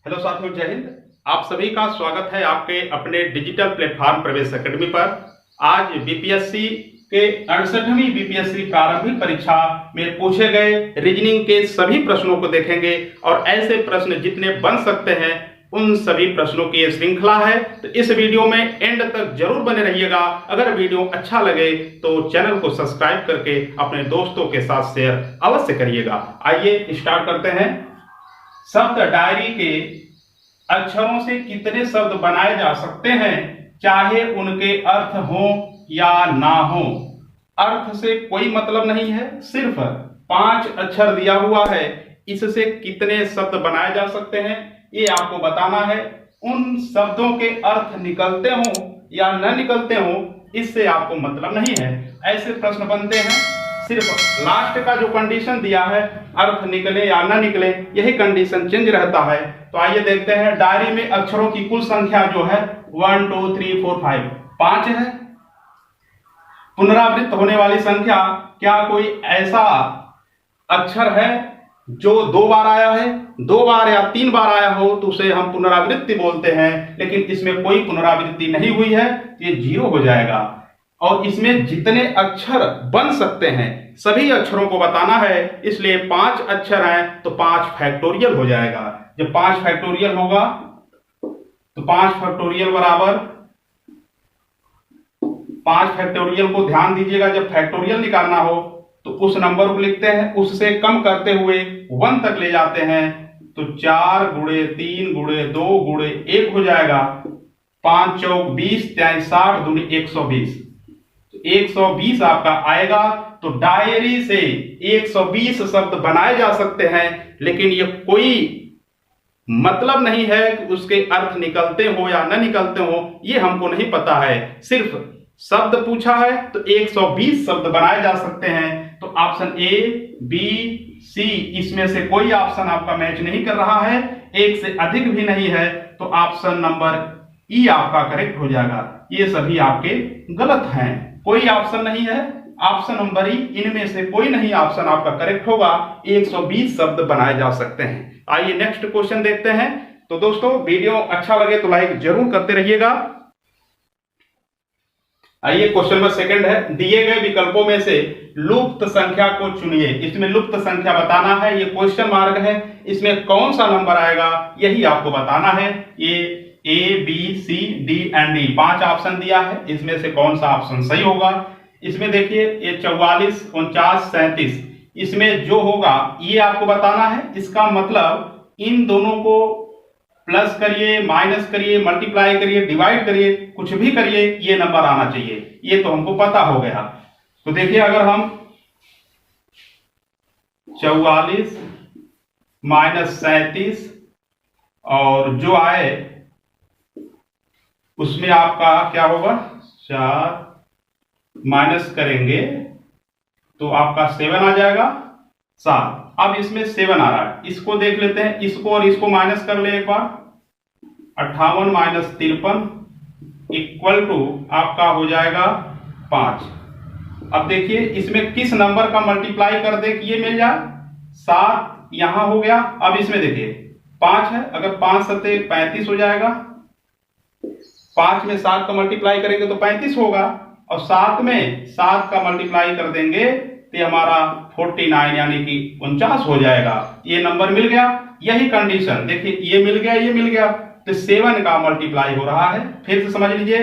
Hello साथियों, जय हिंद। आप सभी का स्वागत है आपके अपने डिजिटल प्लेटफॉर्म प्रवेश एकेडमी पर। आज बीपीएससी के 68वीं बीपीएससी प्रारंभिक परीक्षा में पूछे गए रीजनिंग के सभी प्रश्नों को देखेंगे और ऐसे प्रश्न जितने बन सकते हैं उन सभी प्रश्नों की ये श्रृंखला है। तो इस वीडियो में एंड तक जरूर बने रहिएगा। अगर वीडियो अच्छा लगे तो चैनल को सब्सक्राइब करके अपने दोस्तों के साथ शेयर अवश्य करिएगा। आइए स्टार्ट करते हैं। शब्द डायरी के अक्षरों से कितने शब्द बनाए जा सकते हैं, चाहे उनके अर्थ हो या ना हो। अर्थ से कोई मतलब नहीं है, सिर्फ 5 अक्षर दिया हुआ है, इससे कितने शब्द बनाए जा सकते हैं ये आपको बताना है। उन शब्दों के अर्थ निकलते हो या न निकलते हो इससे आपको मतलब नहीं है। ऐसे प्रश्न बनते हैं, सिर्फ लास्ट का जो कंडीशन दिया है अर्थ निकले या ना निकले यही कंडीशन चेंज रहता है। तो आइए देखते हैं। डायरी में अक्षरों की कुल संख्या जो है 1 2 3 4 5 है। पुनरावृत्त होने वाली संख्या, क्या कोई ऐसा अक्षर है जो 2 बार आया है, 2 बार या 3 बार आया हो तो उसे हम पुनरावृत्ति बोलते हैं। लेकिन इसमें कोई पुनरावृत्ति नहीं हुई है, ये 0 हो जाएगा। और इसमें जितने अक्षर बन सकते हैं सभी अक्षरों को बताना है, इसलिए 5 अक्षर हैं तो 5 फैक्टोरियल हो जाएगा। जब 5 फैक्टोरियल होगा तो 5 फैक्टोरियल बराबर 5 फैक्टोरियल को ध्यान दीजिएगा, जब फैक्टोरियल निकालना हो तो उस नंबर को लिखते हैं, उससे कम करते हुए 1 तक ले जाते हैं तो 4 गुणे 3 गुणे 2 गुणे 1 हो जाएगा। 5 चौक 20 60 दूनी 120, 120 आपका आएगा। तो डायरी से 120 शब्द बनाए जा सकते हैं, लेकिन ये कोई मतलब नहीं है कि उसके अर्थ निकलते हो या न निकलते हो, ये हमको नहीं पता है। सिर्फ शब्द पूछा है तो 120 शब्द बनाए जा सकते हैं। तो ऑप्शन ए बी सी इसमें से कोई ऑप्शन आपका मैच नहीं कर रहा है, एक से अधिक भी नहीं है, तो ऑप्शन नंबर ई आपका करेक्ट हो जाएगा। ये सभी आपके गलत हैं, कोई ऑप्शन नहीं है। ऑप्शन नंबर ई, इनमें से कोई नहीं ऑप्शन आपका करेक्ट होगा। 120 शब्द बनाए जा सकते हैं। आइए नेक्स्ट क्वेश्चन देखते हैं। तो दोस्तों, वीडियो अच्छा लगे तो लाइक जरूर करते रहिएगा। आइए क्वेश्चन नंबर सेकंड है, दिए गए विकल्पों में से लुप्त संख्या को चुनिए। इसमें लुप्त संख्या बताना है, ये क्वेश्चन मार्क है, इसमें कौन सा नंबर आएगा यही आपको बताना है। ये A B C D and D 5 option दिया है, इसमें से कौन सा ऑप्शन सही होगा। इसमें देखिए ये 44 49 37, इसमें जो होगा ये आपको बताना है। इसका मतलब इन दोनों को प्लस करिए, माइनस करिए, मल्टीप्लाई करिए, डिवाइड करिए, कुछ भी करिए, ये नंबर आना चाहिए। ये तो हमको पता हो गया। तो देखिए अगर हम 44 माइनस 37 और जो आए उसमें आपका क्या होगा, 4 माइनस करेंगे तो आपका 7 आ जाएगा 7। अब इसमें 7 आ रहा है, इसको देख लेते हैं, इसको और इसको माइनस कर ले एक बार। 58 माइनस 53 इक्वल टू आपका हो जाएगा 5। अब देखिए इसमें किस नंबर का मल्टीप्लाई कर दे कि ये मिल जाए, 7 यहां हो गया। अब इसमें देखिए 5 है, अगर 5 सते 35 हो जाएगा। 5 में 7 का मल्टीप्लाई करेंगे तो 35 होगा, और 7 में 7 का मल्टीप्लाई कर देंगे तो हमारा 49 यानी कि 49 हो जाएगा। ये नंबर मिल गया। यही कंडीशन देखिए, ये मिल गया, ये मिल गया, तो 7 का मल्टीप्लाई हो रहा है। फिर से समझ लीजिए,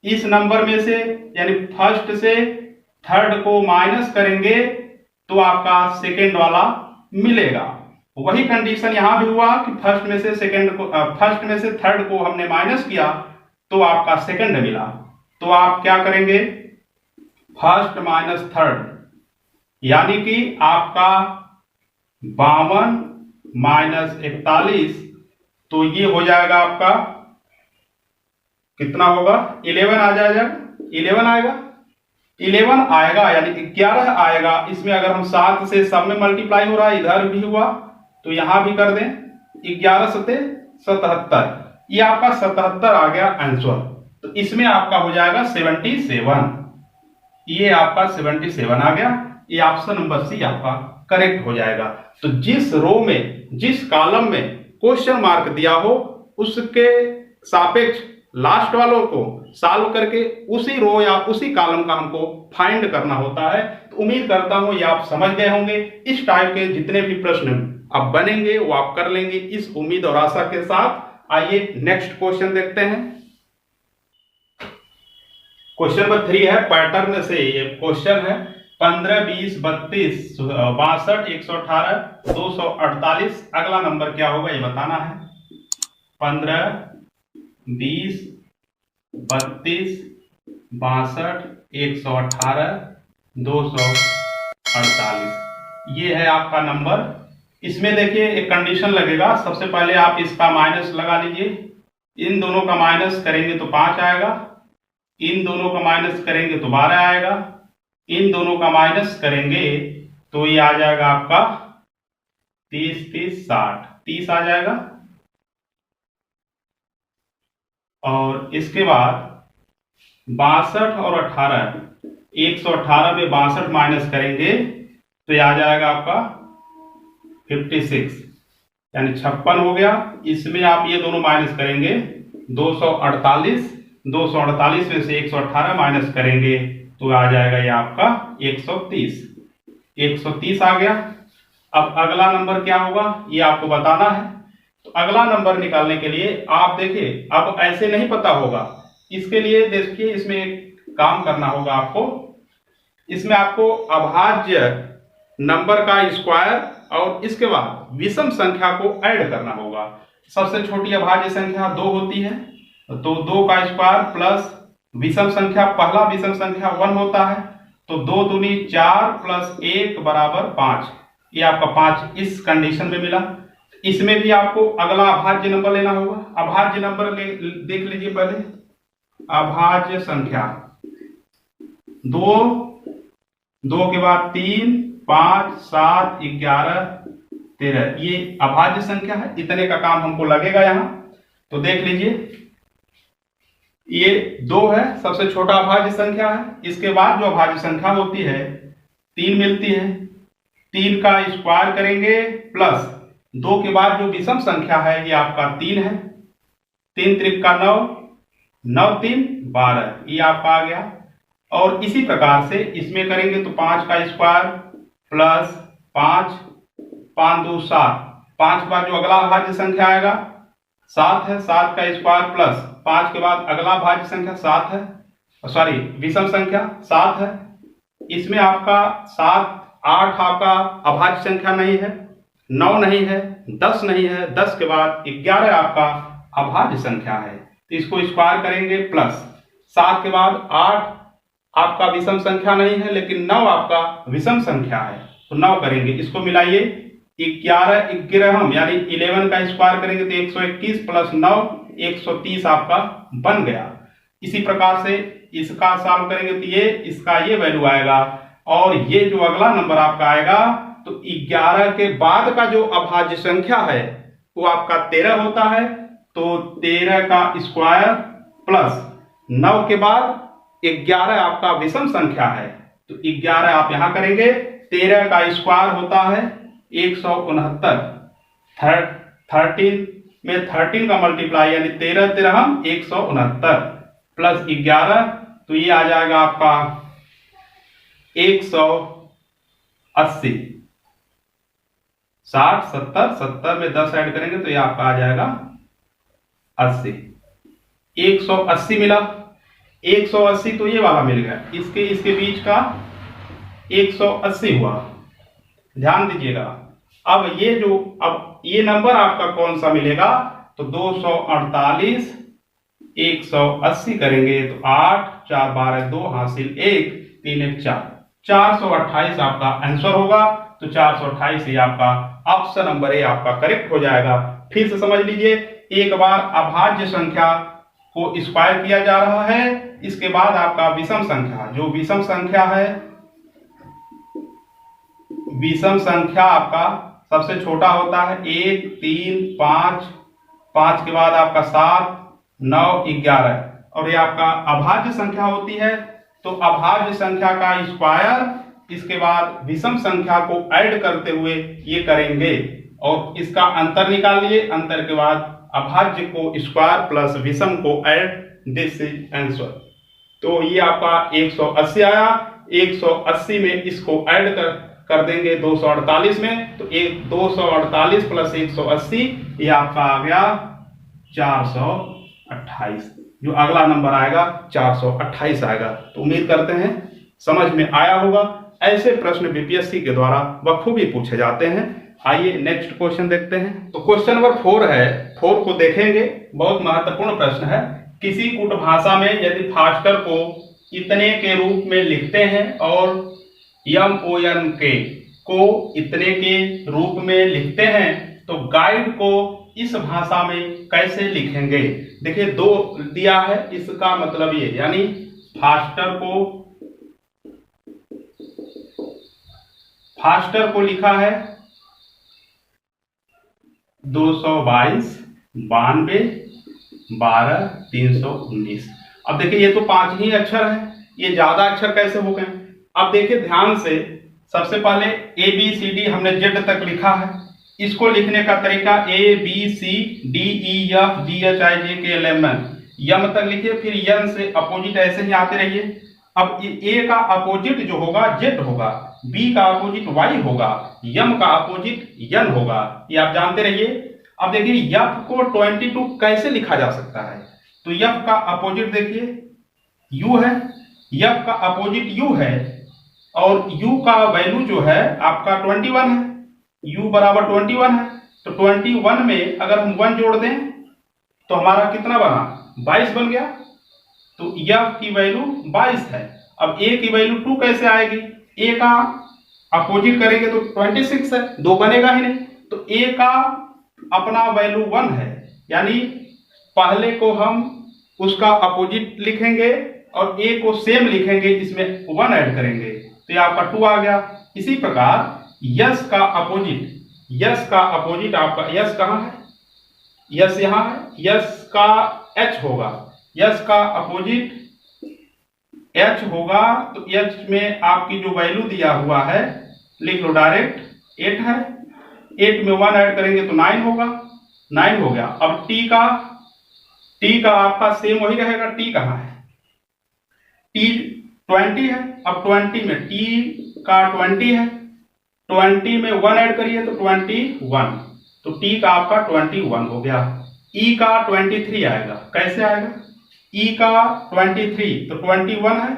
इस नंबर में से यानी फर्स्ट से थर्ड को माइनस करेंगे तो आपका सेकेंड वाला मिलेगा। वही कंडीशन यहां भी हुआ कि फर्स्ट में से थर्ड को हमने माइनस किया तो आपका सेकंड मिला। तो आप क्या करेंगे, फर्स्ट माइनस थर्ड, यानी कि आपका 52 माइनस 41, तो ये हो जाएगा आपका कितना होगा, 11 आ जाएगा। 11 आएगा, 11 आएगा यानी कि 11 आएगा। इसमें अगर हम 7 से सब में मल्टीप्लाई हो रहा है, इधर भी हुआ तो यहां भी कर दें, 11 सते 77, ये आपका 77 आ गया आंसर। तो इसमें आपका हो जाएगा 77, ये आपका 77 आ गया। ये ऑप्शन नंबर सी आपका करेक्ट हो जाएगा। तो जिस रो में, जिस कॉलम में क्वेश्चन मार्क दिया हो उसके सापेक्ष लास्ट वालों को सॉल्व करके उसी रो या उसी कॉलम का हमको फाइंड करना होता है। तो उम्मीद करता हूं ये आप समझ गए होंगे। इस टाइप के जितने भी प्रश्न अब बनेंगे वो आप कर लेंगे इस उम्मीद और आशा के साथ। आइए नेक्स्ट क्वेश्चन देखते हैं। क्वेश्चन नंबर 3 है पैटर्न से। ये क्वेश्चन है 15, 20, 32, 62, 118, 248। अगला नंबर क्या होगा ये बताना है। 15, 20, 32, 62, 118, 248 ये है आपका नंबर। इसमें देखिए एक कंडीशन लगेगा। सबसे पहले आप इसका माइनस लगा लीजिए। इन दोनों का माइनस करेंगे तो 5 आएगा, इन दोनों का माइनस करेंगे तो 12 आएगा, इन दोनों का माइनस करेंगे तो ये आ जाएगा आपका 30, 30, 60, 30 आ जाएगा। और इसके बाद 62 और 18, 118 में 62 माइनस करेंगे तो ये आ जाएगा आपका 56 यानी 56 हो गया। इसमें आप ये दोनों माइनस करेंगे 248, 248 में से 118 माइनस करेंगे तो आ जाएगा ये आपका 130, 130 आ गया। अब अगला नंबर क्या होगा ये आपको बताना है। तो अगला नंबर निकालने के लिए आप देखिए, अब ऐसे नहीं पता होगा, इसके लिए देखिए इसमें एक काम करना होगा आपको। इसमें आपको अभाज्य नंबर का स्क्वायर और इसके बाद विषम संख्या को ऐड करना होगा। सबसे छोटी अभाज्य संख्या 2 होती है तो 2 का स्क्वायर प्लस विषम संख्या, पहला विषम संख्या 1 होता है तो 2 दूनी 4 प्लस 1 बराबर 5। ये आपका 5 इस कंडीशन में मिला। इसमें भी आपको अगला अभाज्य नंबर लेना होगा। अभाज्य नंबर देख लीजिए पहले। अभाज्य संख्या 2, 2 के बाद 3, 5, 7, 11, 13 ये अभाज्य संख्या है। इतने का काम हमको लगेगा यहां। तो देख लीजिए ये 2 है, सबसे छोटा अभाज्य संख्या है। इसके बाद जो अभाज्य संख्या होती है 3 मिलती है। 3 का स्क्वायर करेंगे प्लस 2 के बाद जो विषम संख्या है ये आपका 3 है। 3 त्रिक 9, 9 3 12 ये आपका आ गया। और इसी प्रकार से इसमें करेंगे तो 5 का स्क्वायर प्लस 5, 5 2 7, 5 के बाद जो अगला अभाज्य संख्या आएगा 7 है। 7 का स्क्वायर प्लस 5 के बाद अगला अभाज्य संख्या 7 है, सॉरी विषम संख्या 7 है। इसमें आपका 7, 8 आपका अभाज्य संख्या नहीं है, 9 नहीं है, 10 नहीं है। 10 के बाद 11 आपका अभाज्य संख्या है तो इसको स्क्वायर करेंगे प्लस 7 के बाद 8 आपका विषम संख्या नहीं है लेकिन 9 आपका विषम संख्या है तो 9 करेंगे। इसको मिलाइए 11 11 यानी 11 का स्क्वायर करेंगे तो 121 प्लस 9 130 आपका बन गया। इसी प्रकार से इसका सॉल्व करेंगे तो ये इसका ये वैल्यू आएगा। और ये जो अगला नंबर आपका आएगा तो 11 के बाद का जो अभाज्य संख्या है वो आपका 13 होता है। तो 13 का स्क्वायर प्लस 9 के बाद 11 आपका विषम संख्या है तो 11 आप यहां करेंगे। 13 का स्क्वायर होता है 169। 13 में 13 का मल्टीप्लाई यानी 13 13 169 प्लस 11 तो ये आ जाएगा आपका 180। 60 70 70 में 10 ऐड करेंगे तो ये आपका आ जाएगा 80। 180 मिला। 180 तो ये वाला मिल गया, इसके बीच का 180 हुआ। ध्यान दीजिएगा। अब ये नंबर आपका कौन सा मिलेगा तो 248 180 करेंगे तो 8 4 12 2 हासिल 1 3 1 4 428 आपका आंसर होगा। तो 428 ही आपका ऑप्शन नंबर ए आपका करेक्ट हो जाएगा। फिर से समझ लीजिए, एक बार अभाज्य संख्या को स्क्वायर किया जा रहा है, इसके बाद आपका विषम संख्या, जो विषम संख्या है, विषम संख्या आपका सबसे छोटा होता है 1 3 5, 5 के बाद आपका 7 9 11 और ये आपका अभाज्य संख्या होती है। तो अभाज्य संख्या का स्क्वायर इसके बाद विषम संख्या को ऐड करते हुए ये करेंगे और इसका अंतर निकाल लिए, अंतर के बाद अभाज्य को स्क्वायर प्लस विषम को ऐड, दिस इज आंसर। तो ये आपका 180 आया। 180 में इसको ऐड कर देंगे 248 में, तो 248 प्लस 180 ये आपका आ गया 428। जो अगला नंबर आएगा 428 आएगा। तो उम्मीद करते हैं समझ में आया होगा। ऐसे प्रश्न बीपीएससी के द्वारा बखूबी पूछे जाते हैं। आइए नेक्स्ट क्वेश्चन देखते हैं। तो क्वेश्चन नंबर 4 है, 4 को देखेंगे, बहुत महत्वपूर्ण प्रश्न है। किसी कूट भाषा में यदि फास्टर को इतने के रूप में लिखते हैं और MON के को इतने के रूप में लिखते हैं तो गाइड को इस भाषा में कैसे लिखेंगे। देखिए 2 दिया है, इसका मतलब ये, यानी फास्टर को लिखा है 222 92 12 319। अब देखिए ये तो 5 ही अक्षर है, ये ज्यादा अक्षर कैसे हो गए। अब देखिए ध्यान से, सबसे पहले ABCD हमने Z तक लिखा है। इसको लिखने का तरीका ABCDEFGHIJKLMN यम तक लिखिए, फिर यन से अपोजिट ऐसे ही आते रहिए। अब A का अपोजिट जो होगा Z होगा, B का अपोजिट Y होगा, यम का अपोजिट यन होगा, ये आप जानते रहिए। अब देखिए F को 22 कैसे लिखा जा सकता है। तो F का अपोजिट देखिए U है, F का अपोजिट U है, और U का वैल्यू जो है आपका 21 है, U बराबर 21 है। तो 21 में अगर हम 1 जोड़ दें तो हमारा कितना बना, 22 बन गया। तो F की वैल्यू 22 है। अब A की वैल्यू 2 कैसे आएगी, A का अपोजिट करेंगे तो 26 है, 2 बनेगा ही नहीं। तो A का अपना वैल्यू 1 है, यानी पहले को हम उसका अपोजिट लिखेंगे और A को सेम लिखेंगे, इसमें 1 ऐड करेंगे तो ये आपका 2 आ गया। इसी प्रकार यस का अपोजिट आपका यस कहाँ है, यस यहाँ है, यस का H होगा, यस का अपोजिट H होगा। तो H में आपकी जो वैल्यू दिया हुआ है लिख लो डायरेक्ट, 8 है, 8 में 1 ऐड करेंगे तो 9 होगा, 9 हो गया। अब T का आपका सेम वही रहेगा, T कहाँ है, T 20 है। अब 20 में T का 20 है, 20 में 1 ऐड करिए तो 21, तो T का आपका 21 हो गया। E का 23 आएगा, कैसे आएगा, E का 23 तो 21 है,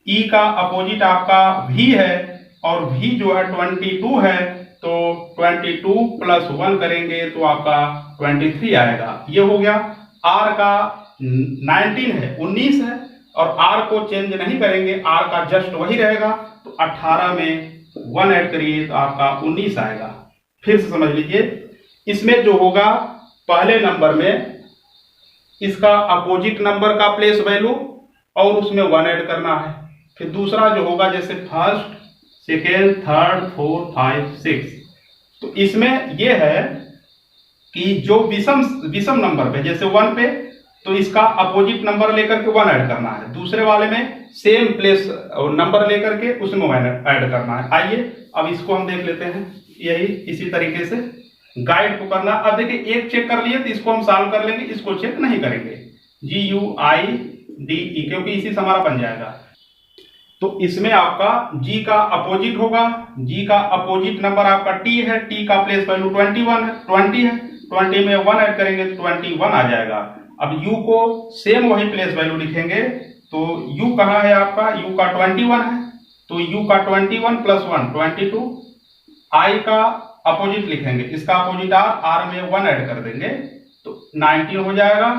E का अपोजिट आपका V है, और V जो है 22 है, तो 22 प्लस 1 करेंगे तो आपका 23 आएगा, ये हो गया। R का 19 है, 19 है, और R को चेंज नहीं करेंगे, R का जस्ट वही रहेगा, तो 18 में 1 ऐड करिए तो आपका 19 आएगा। फिर से समझ लीजिए, इसमें जो होगा पहले नंबर में इसका अपोजिट नंबर का प्लेस वैल्यू और उसमें 1 ऐड करना है। फिर दूसरा जो होगा जैसे फर्स्ट, सेकेंड, थर्ड, फोर्थ, 5, 6, तो इसमें यह है कि जो विषम नंबर पे जैसे 1 पे, तो इसका अपोजिट नंबर लेकर के 1 ऐड करना है। दूसरे वाले में सेम प्लेस नंबर लेकर के उसमें 1 ऐड करना है। आइए अब इसको हम देख लेते हैं, यही इसी तरीके से गाइड को करना। अब देखिए एक चेक कर लिए तो इसको हम सॉल्व कर लेंगे, इसको चेक नहीं करेंगे, GUIDE, क्योंकि इसी से हमारा बन जाएगा। तो इसमें आपका G का अपोजिट होगा, G का अपोजिट नंबर आपका T है, T का प्लेस वैल्यू 20 है, 20 में 1 ऐड करेंगे तो 21 आ जाएगा। अब U को सेम वही प्लेस वैल्यू लिखेंगे, तो U कहाँ है आपका, U का 21 है, तो U का 21 प्लस 1 22, I का अपोजिट लिखेंगे, इसका अपोजिट R में 1 ऐड कर देंगे तो 19 हो जाएगा।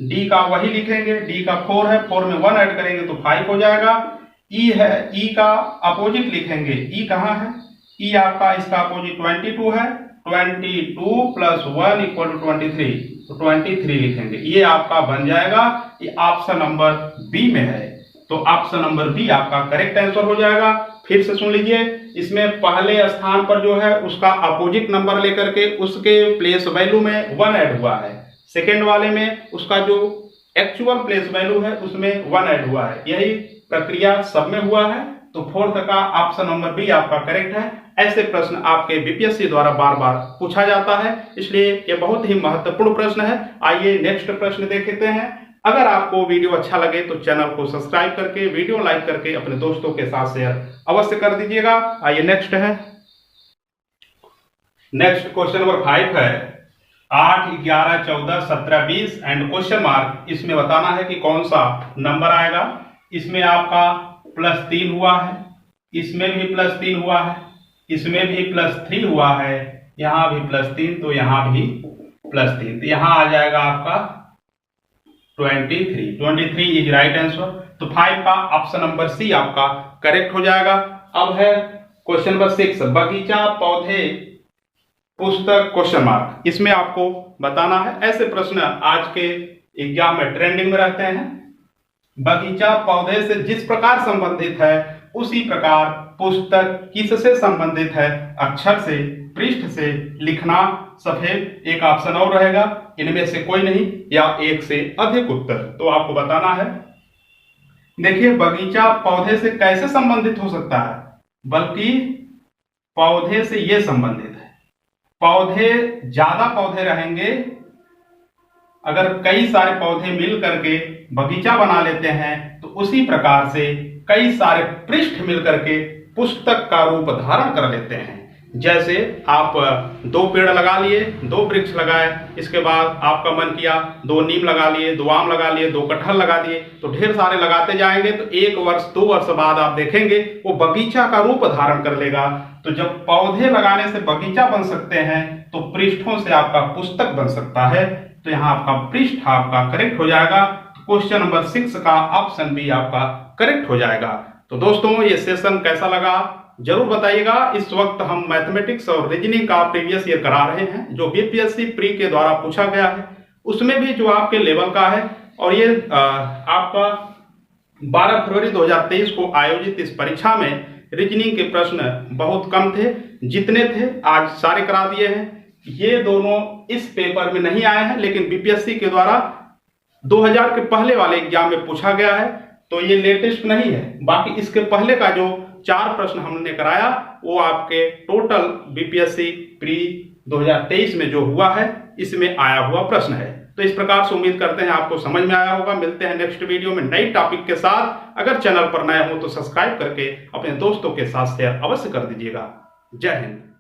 D का वही लिखेंगे, D का 4 है, 4 में 1 ऐड करेंगे तो 5 हो जाएगा। E है, E का अपोजिट लिखेंगे, E कहाँ है, E आपका इसका अपोजिट 22 है, 22 प्लस 1 इक्वल टू 23, तो 23 लिखेंगे, ये आपका बन जाएगा। ये ऑप्शन नंबर बी में है, तो ऑप्शन नंबर बी आपका करेक्ट आंसर हो जाएगा। फिर से सुन लीजिए, इसमें पहले स्थान पर जो है उसका अपोजिट नंबर लेकर के उसके प्लेस वैल्यू में 1 ऐड हुआ है, सेकेंड वाले में उसका जो एक्चुअल प्लेस वैल्यू है उसमें 1 ऐड हुआ है, यही प्रक्रिया सब में हुआ है। तो फोर्थ का ऑप्शन नंबर बी आपका करेक्ट है। ऐसे प्रश्न आपके बीपीएससी द्वारा बार बार पूछा जाता है, इसलिए ये बहुत ही महत्वपूर्ण प्रश्न है। आइए नेक्स्ट प्रश्न देखते हैं। अगर आपको वीडियो अच्छा लगे तो चैनल को सब्सक्राइब करके, वीडियो लाइक करके अपने दोस्तों के साथ शेयर अवश्य कर दीजिएगा। आइए नेक्स्ट है। नेक्स्ट क्वेश्चन नंबर 5 है 8, 11, 14, 17, 20 एंड क्वेश्चन मार्क। इसमें बताना है कि कौन सा नंबर आएगा। इसमें आपका +3 हुआ है, इसमें भी +3 हुआ है, इसमें भी +3 हुआ है, यहां भी +3, तो यहां भी +3, तो यहां आ जाएगा आपका 23 इज राइट आंसर। तो 5 का ऑप्शन नंबर सी आपका करेक्ट हो जाएगा। अब है क्वेश्चन नंबर 6 बगीचा, पौधे, पुस्तक क्वेश्चन मार्क। इसमें आपको बताना है, ऐसे प्रश्न आज के एग्जाम में ट्रेंडिंग में रहते हैं। बगीचा पौधे से जिस प्रकार संबंधित है उसी प्रकार पुस्तक किससे संबंधित है, अक्षर से, पृष्ठ से, लिखना, सफेद, एक ऑप्शन और रहेगा, इनमें से कोई नहीं या एक से अधिक उत्तर। तो आपको बताना है। देखिए बगीचा पौधे से कैसे संबंधित हो सकता है, बल्कि पौधे से यह संबंधित है। पौधे ज्यादा पौधे रहेंगे, अगर कई सारे पौधे मिल करके बगीचा बना लेते हैं तो उसी प्रकार से कई सारे पृष्ठ मिल करके पुस्तक का रूप धारण कर लेते हैं। जैसे आप 2 पेड़ लगा लिए, 2 वृक्ष लगाए, इसके बाद आपका मन किया 2 नीम लगा लिए, 2 आम लगा लिए, 2 कटहल लगा दिए, तो ढेर सारे लगाते जाएंगे तो 1 वर्ष 2 वर्ष बाद आप देखेंगे वो बगीचा का रूप धारण कर लेगा। तो जब पौधे लगाने से बगीचा बन सकते हैं तो पृष्ठों से आपका पुस्तक बन सकता है। तो यहाँ आपका पृष्ठ आपका करेक्ट हो जाएगा। तो क्वेश्चन नंबर 6 का ऑप्शन बी आपका करेक्ट हो जाएगा। तो दोस्तों ये सेशन कैसा लगा जरूर बताइएगा। इस वक्त हम मैथमेटिक्स और रीजनिंग का प्रीवियस ईयर करा रहे हैं, जो बीपीएससी प्री के द्वारा पूछा गया है, उसमें भी जो आपके लेवल का है। और ये आपका 12 फरवरी 2023 को आयोजित इस परीक्षा में रीजनिंग के प्रश्न बहुत कम थे, जितने थे आज सारे करा दिए हैं। ये दोनों इस पेपर में नहीं आए हैं, लेकिन बीपीएससी के द्वारा 2000 के पहले वाले एग्जाम में पूछा गया है, तो ये लेटेस्ट नहीं है। बाकी इसके पहले का जो 4 प्रश्न हमने कराया वो आपके टोटल बीपीएससी प्री 2023 में जो हुआ है इसमें आया हुआ प्रश्न है। तो इस प्रकार से उम्मीद करते हैं आपको समझ में आया होगा। मिलते हैं नेक्स्ट वीडियो में नई टॉपिक के साथ। अगर चैनल पर नए हो तो सब्सक्राइब करके अपने दोस्तों के साथ शेयर अवश्य कर दीजिएगा। जय हिंद।